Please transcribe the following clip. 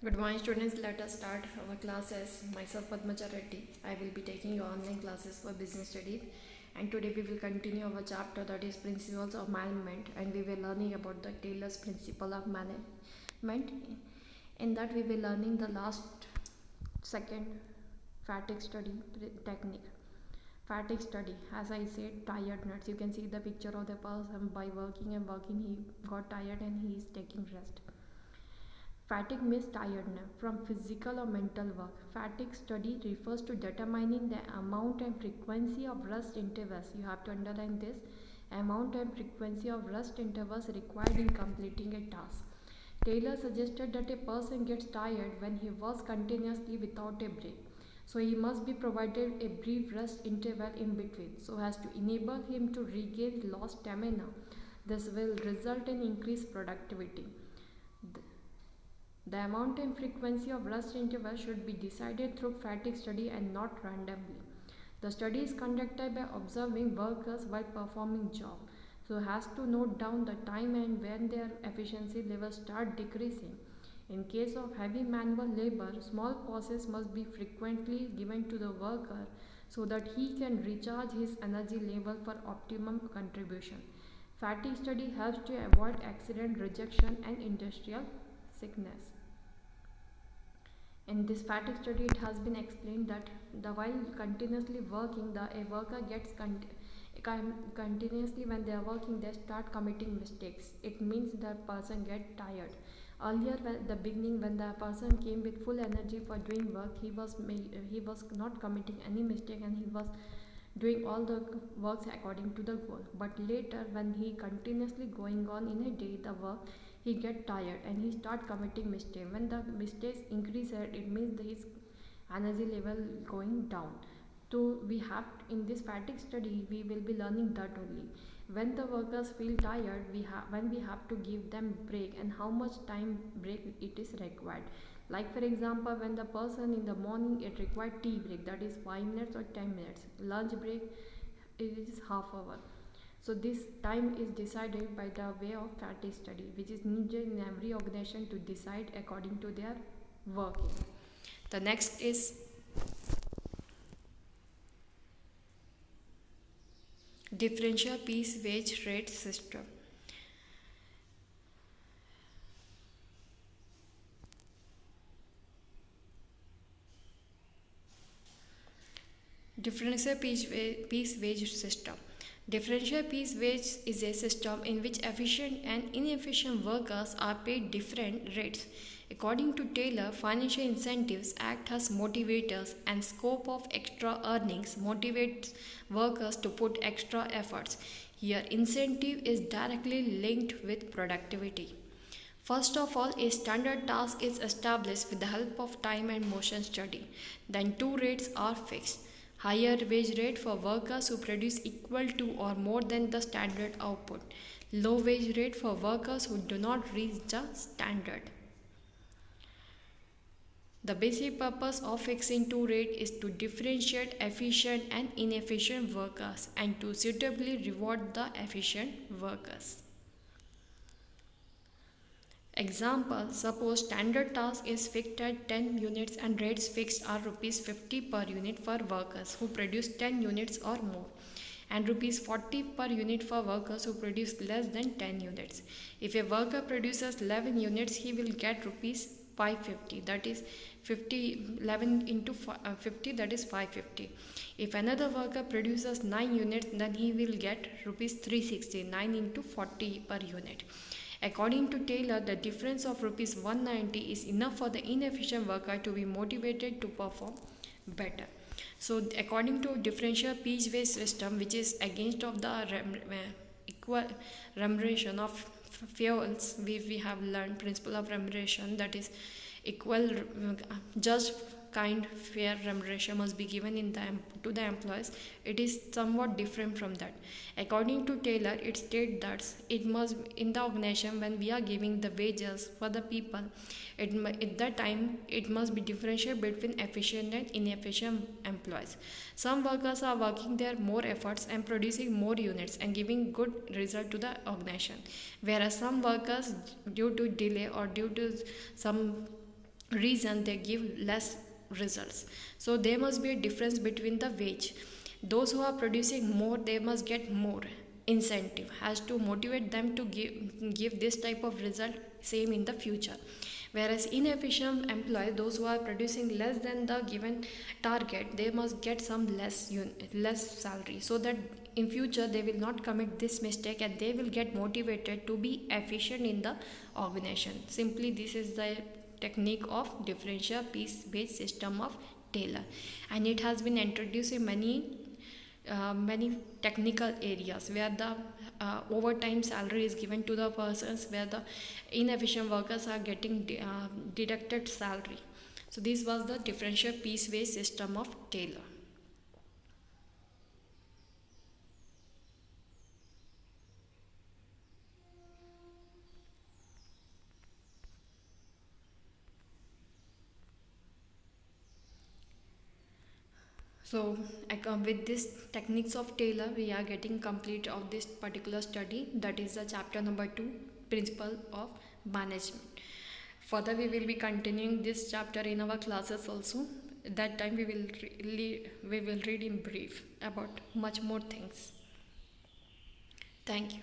Good morning, students. Let us start our classes. Myself, Padmaja Reddy. I will be taking your online classes for business studies. And today we will continue our chapter that is Principles of Management. And we will learning about the Taylor's Principle of Management. In that, we will learning the last second fatigue study technique. Fatigue study, as I said, tiredness. You can see the picture of the person by working and working. He got tired and he is taking rest. Fatigue means tiredness from physical or mental work. Fatigue study refers to determining the amount and frequency of rest intervals. You have to underline this amount and frequency of rest intervals required in completing a task. Taylor suggested that a person gets tired when he works continuously without a break. So he must be provided a brief rest interval in between so as to enable him to regain lost stamina. This will result in increased productivity. The amount and frequency of rest interval should be decided through fatigue study and not randomly. The study is conducted by observing workers while performing job. So has to note down the time and when their efficiency levels start decreasing. In case of heavy manual labor, small pauses must be frequently given to the worker so that he can recharge his energy level for optimum contribution. Fatigue study helps to avoid accident, rejection and industrial sickness. In this fatigue study, it has been explained that while continuously working, a worker gets continuously when they are working, they start committing mistakes. It means the person get tired. Earlier, when the beginning, when the person came with full energy for doing work, he was not committing any mistake and he was doing all the works according to the goal. But later, when he continuously going on in a day the work, he get tired and he start committing mistake. When the mistakes increase, it means his energy level going down. So we have, in this fatigue study we will be learning that only. When the workers feel tired, when we have to give them break and how much time break it is required. Like for example, when the person in the morning, it required tea break, that is 5 minutes or 10 minutes. Lunch break, it is half hour. So this time is decided by the way of fatigue study, which is needed in every organization to decide according to their working. The next is differential piece wage rate system. Differential piece wage system. Differential piece wage is a system in which efficient and inefficient workers are paid different rates. According to Taylor, financial incentives act as motivators, and scope of extra earnings motivates workers to put extra efforts. Here, incentive is directly linked with productivity. First of all, a standard task is established with the help of time and motion study. Then two rates are fixed. Higher wage rate for workers who produce equal to or more than the standard output. Low wage rate for workers who do not reach the standard. The basic purpose of fixing two rates is to differentiate efficient and inefficient workers and to suitably reward the efficient workers. Example, suppose standard task is fixed at 10 units and rates fixed are rupees 50 per unit for workers who produce 10 units or more, and rupees 40 per unit for workers who produce less than 10 units. If a worker produces 11 units, he will get rupees 550, that is 11 into 50, that is 550. If another worker produces 9 units, then he will get rupees 360, 9 into 40 per unit. According to Taylor, the difference of rupees 190 is enough for the inefficient worker to be motivated to perform better. So according to differential piece wage system, which is against of the equal remuneration of fuels, we have learned principle of remuneration, that is equal just kind fair remuneration must be given to the employees. It is somewhat different from that. According to Taylor, it states that it must, in the organization, when we are giving the wages for the people, at that time it must be differentiated between efficient and inefficient employees. Some workers are working their more efforts and producing more units and giving good result to the organization, whereas some workers, due to delay or due to some reason they give less results. So there must be a difference between the wage. Those who are producing more, they must get more incentive has to motivate them to give this type of result same in the future. Whereas inefficient employees, those who are producing less than the given target, they must get some less salary, so that in future they will not commit this mistake and they will get motivated to be efficient in the organization. Simply this is the technique of differential piece wage system of Taylor, and it has been introduced in many technical areas where the overtime salary is given to the persons, where the inefficient workers are getting deducted salary. So this was the differential piece wage system of Taylor. So with this techniques of Taylor, we are getting complete of this particular study, that is the chapter number 2, principle of management. Further we will be continuing this chapter in our classes also. That time we will read in brief about much more things. Thank you.